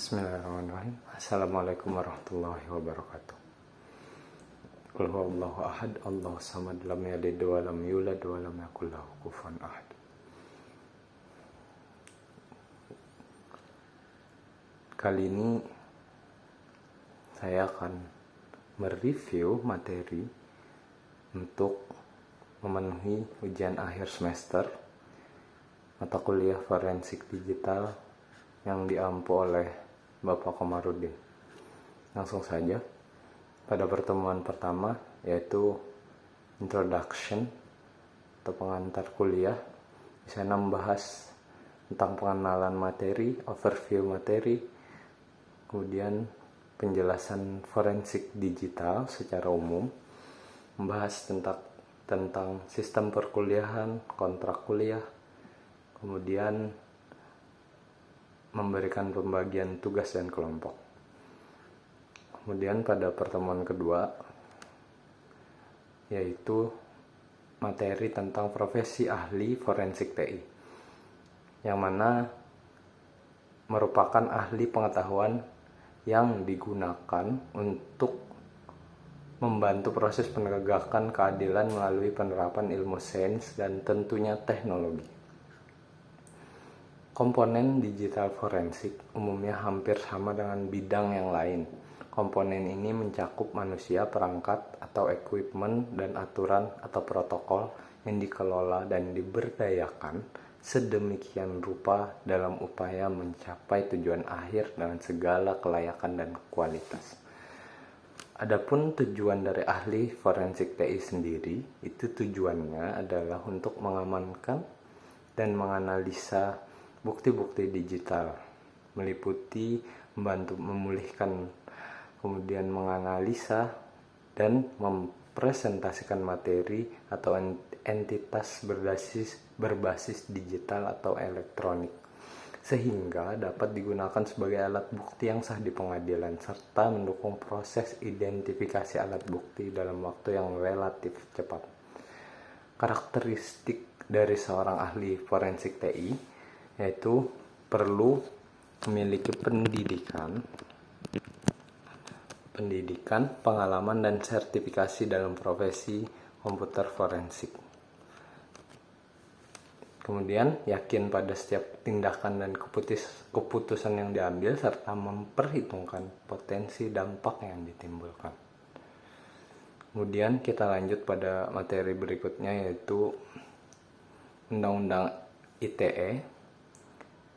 Bismillahirrahmanirrahim. Assalamualaikum warahmatullahi wabarakatuh. Qul huwallahu ahad, Allahu samad, lam yalid wa lam yulad wa lam yakul lahu kufuwan ahad. Kali ini saya akan mereview materi untuk memenuhi ujian akhir semester mata kuliah forensik digital yang diampu oleh Bapak Komarudin. Langsung saja pada pertemuan pertama, yaitu introduction atau pengantar kuliah, bisa membahas tentang pengenalan materi, overview materi, kemudian penjelasan forensik digital secara umum, membahas tentang sistem perkuliahan, kontrak kuliah, kemudian memberikan pembagian tugas dan kelompok. Kemudian pada pertemuan kedua, yaitu materi tentang profesi ahli forensik TI, yang mana merupakan ahli pengetahuan yang digunakan untuk membantu proses penegakan keadilan melalui penerapan ilmu sains dan tentunya teknologi. Komponen digital forensik umumnya hampir sama dengan bidang yang lain. Komponen ini mencakup manusia, perangkat atau equipment, dan aturan atau protokol yang dikelola dan diberdayakan sedemikian rupa dalam upaya mencapai tujuan akhir dengan segala kelayakan dan kualitas. Adapun tujuan dari ahli forensik TI sendiri, itu tujuannya adalah untuk mengamankan dan menganalisa bukti-bukti digital, meliputi membantu memulihkan, kemudian menganalisa dan mempresentasikan materi atau entitas berbasis digital atau elektronik, sehingga dapat digunakan sebagai alat bukti yang sah di pengadilan, serta mendukung proses identifikasi alat bukti dalam waktu yang relatif cepat. Karakteristik dari seorang ahli forensik TI yaitu perlu memiliki pendidikan, pengalaman, dan sertifikasi dalam profesi komputer forensik. Kemudian yakin pada setiap tindakan dan keputusan yang diambil, serta memperhitungkan potensi dampak yang ditimbulkan. Kemudian kita lanjut pada materi berikutnya, yaitu Undang-Undang ITE.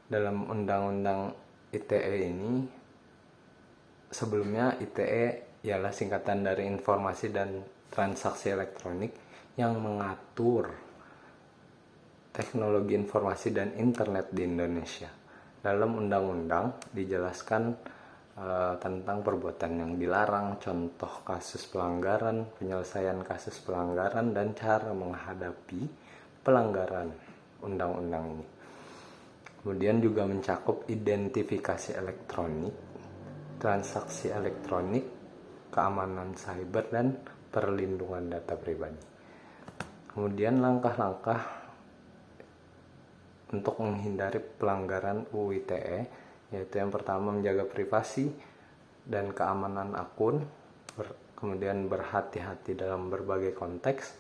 Dalam Undang-Undang ITE ini, sebelumnya ITE ialah singkatan dari Informasi dan Transaksi Elektronik yang mengatur teknologi informasi dan internet di Indonesia. Dalam undang-undang dijelaskan tentang perbuatan yang dilarang, contoh kasus pelanggaran, penyelesaian kasus pelanggaran, dan cara menghadapi pelanggaran undang-undang ini. Kemudian juga mencakup identifikasi elektronik, transaksi elektronik, keamanan cyber, dan perlindungan data pribadi. Kemudian langkah-langkah untuk menghindari pelanggaran UU ITE, yaitu yang pertama menjaga privasi dan keamanan akun, kemudian berhati-hati dalam berbagai konteks,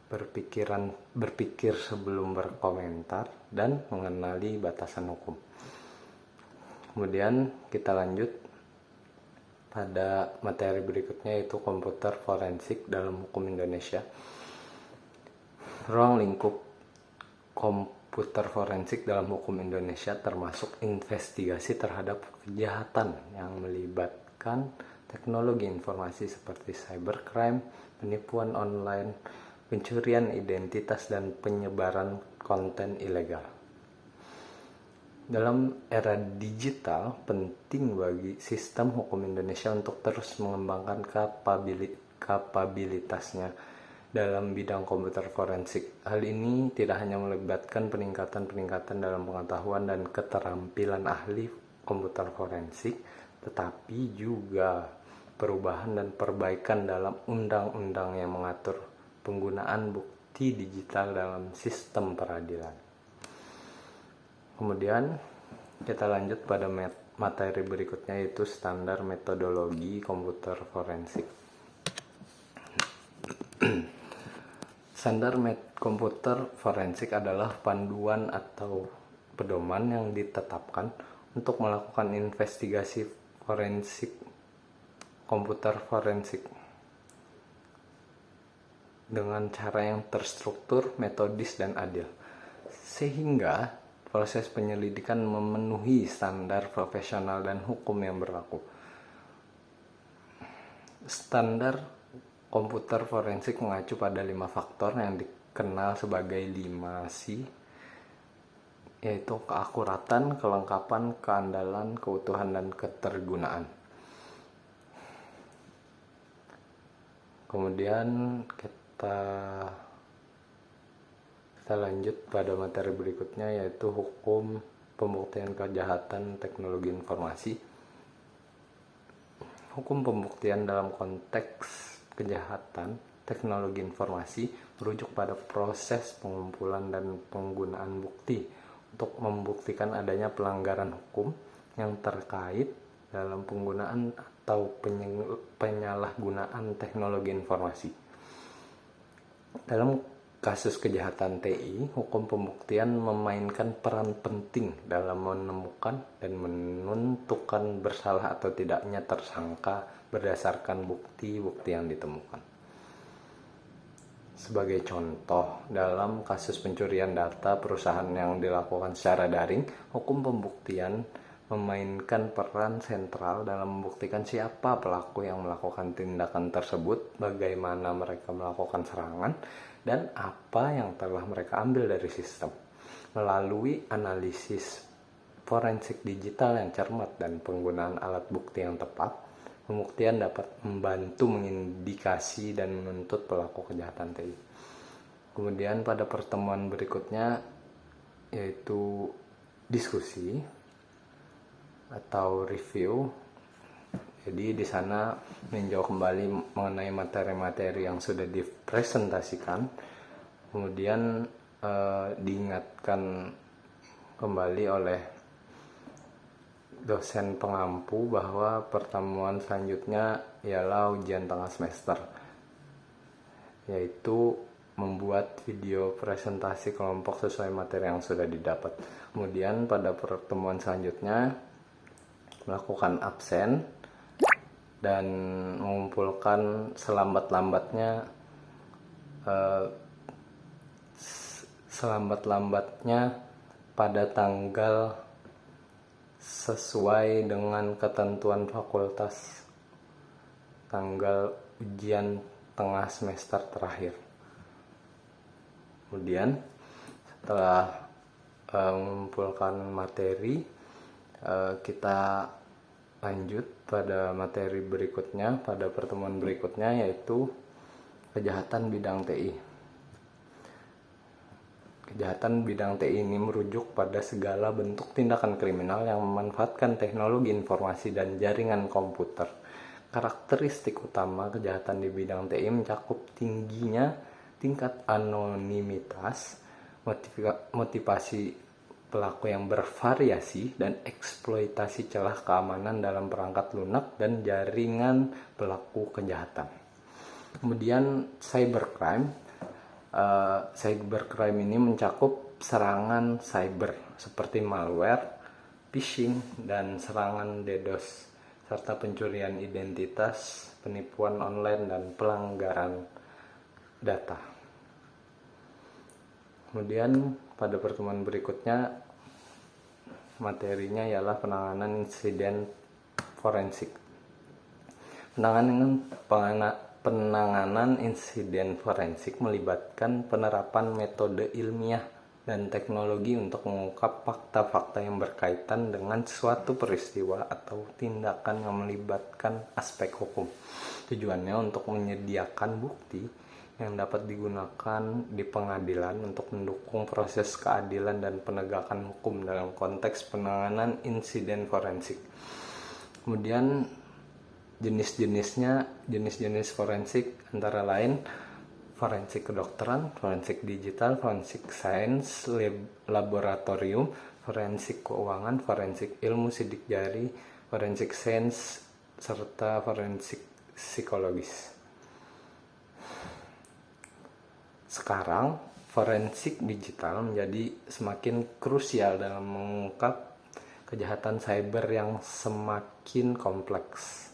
berpikir sebelum berkomentar, dan mengenali batasan hukum. Kemudian kita lanjut pada materi berikutnya, yaitu komputer forensik dalam hukum Indonesia. Ruang lingkup komputer forensik dalam hukum Indonesia termasuk investigasi terhadap kejahatan yang melibatkan teknologi informasi seperti cybercrime, penipuan online, pencurian identitas, dan penyebaran konten ilegal. Dalam era digital, penting bagi sistem hukum Indonesia untuk terus mengembangkan kapabilitasnya dalam bidang komputer forensik. Hal ini tidak hanya melibatkan peningkatan dalam pengetahuan dan keterampilan ahli komputer forensik, tetapi juga perubahan dan perbaikan dalam undang-undang yang mengatur penggunaan bukti digital dalam sistem peradilan. Kemudian Kita lanjut pada materi berikutnya, yaitu standar metodologi komputer forensik. Standar komputer forensik adalah panduan atau pedoman yang ditetapkan untuk melakukan investigasi forensik komputer forensik dengan cara yang terstruktur, metodis, dan adil, sehingga proses penyelidikan memenuhi standar profesional dan hukum yang berlaku. Standar komputer forensik mengacu pada 5 faktor yang dikenal sebagai 5C, yaitu keakuratan, kelengkapan, keandalan, keutuhan, dan ketergunaan. Kemudian kita lanjut pada materi berikutnya, yaitu hukum pembuktian kejahatan teknologi informasi. Hukum pembuktian dalam konteks kejahatan teknologi informasi merujuk pada proses pengumpulan dan penggunaan bukti untuk membuktikan adanya pelanggaran hukum yang terkait dalam penggunaan atau penyalahgunaan teknologi informasi. Dalam kasus kejahatan TI, hukum pembuktian memainkan peran penting dalam menemukan dan menentukan bersalah atau tidaknya tersangka berdasarkan bukti-bukti yang ditemukan. Sebagai contoh, dalam kasus pencurian data perusahaan yang dilakukan secara daring, hukum pembuktian memainkan peran sentral dalam membuktikan siapa pelaku yang melakukan tindakan tersebut, bagaimana mereka melakukan serangan, dan apa yang telah mereka ambil dari sistem. Melalui analisis forensik digital yang cermat dan penggunaan alat bukti yang tepat, pembuktian dapat membantu mengindikasi dan menuntut pelaku kejahatan TI. Kemudian pada pertemuan berikutnya, yaitu diskusi atau review. Jadi di sana meninjau kembali mengenai materi-materi yang sudah dipresentasikan, kemudian diingatkan kembali oleh dosen pengampu bahwa pertemuan selanjutnya ialah ujian tengah semester, yaitu membuat video presentasi kelompok sesuai materi yang sudah didapat. Kemudian pada pertemuan selanjutnya melakukan absen dan mengumpulkan selambat-lambatnya pada tanggal sesuai dengan ketentuan fakultas, tanggal ujian tengah semester terakhir. Kemudian setelah mengumpulkan materi, kita lanjut pada materi berikutnya, pada pertemuan berikutnya, yaitu kejahatan bidang TI. Kejahatan bidang TI ini merujuk pada segala bentuk tindakan kriminal yang memanfaatkan teknologi informasi dan jaringan komputer. Karakteristik utama kejahatan di bidang TI mencakup tingginya tingkat anonimitas, motivasi pelaku yang bervariasi, dan eksploitasi celah keamanan dalam perangkat lunak dan jaringan pelaku kejahatan. Kemudian cybercrime. Cybercrime ini mencakup serangan cyber seperti malware, phishing, dan serangan DDoS, serta pencurian identitas, penipuan online, dan pelanggaran data. Kemudian pada pertemuan berikutnya materinya ialah penanganan insiden forensik. Penanganan insiden forensik melibatkan penerapan metode ilmiah dan teknologi untuk mengungkap fakta-fakta yang berkaitan dengan suatu peristiwa atau tindakan yang melibatkan aspek hukum. Tujuannya untuk menyediakan bukti yang dapat digunakan di pengadilan untuk mendukung proses keadilan dan penegakan hukum dalam konteks penanganan insiden forensik. Kemudian jenis forensik antara lain forensik kedokteran, forensik digital, forensik sains laboratorium, forensik keuangan, forensik ilmu sidik jari, forensik sains, serta forensik psikologis. Sekarang, forensik digital menjadi semakin krusial dalam mengungkap kejahatan cyber yang semakin kompleks.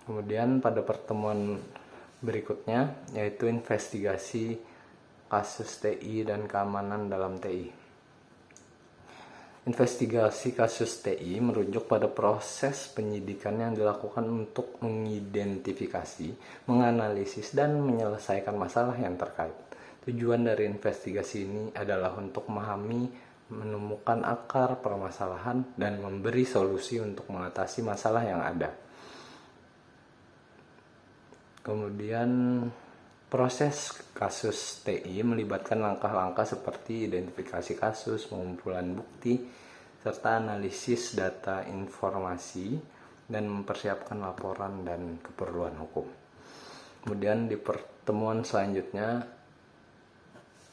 Kemudian pada pertemuan berikutnya, yaitu investigasi kasus TI dan keamanan dalam TI. Investigasi kasus TI merujuk pada proses penyidikan yang dilakukan untuk mengidentifikasi, menganalisis, dan menyelesaikan masalah yang terkait. Tujuan dari investigasi ini adalah untuk memahami, menemukan akar permasalahan, dan memberi solusi untuk mengatasi masalah yang ada. Kemudian proses kasus TI melibatkan langkah-langkah seperti identifikasi kasus, pengumpulan bukti, serta analisis data informasi, dan mempersiapkan laporan dan keperluan hukum. Kemudian di pertemuan selanjutnya,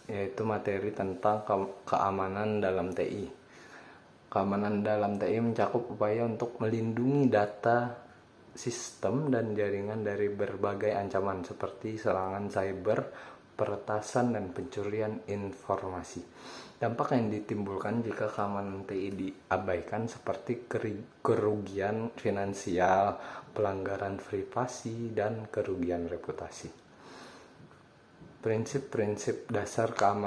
yaitu materi tentang keamanan dalam TI. Keamanan dalam TI mencakup upaya untuk melindungi data sistem dan jaringan dari berbagai ancaman seperti serangan cyber, peretasan, dan pencurian informasi. Dampak yang ditimbulkan jika keamanan TI diabaikan seperti kerugian finansial, pelanggaran privasi, dan kerugian reputasi. Prinsip-prinsip dasar keamanan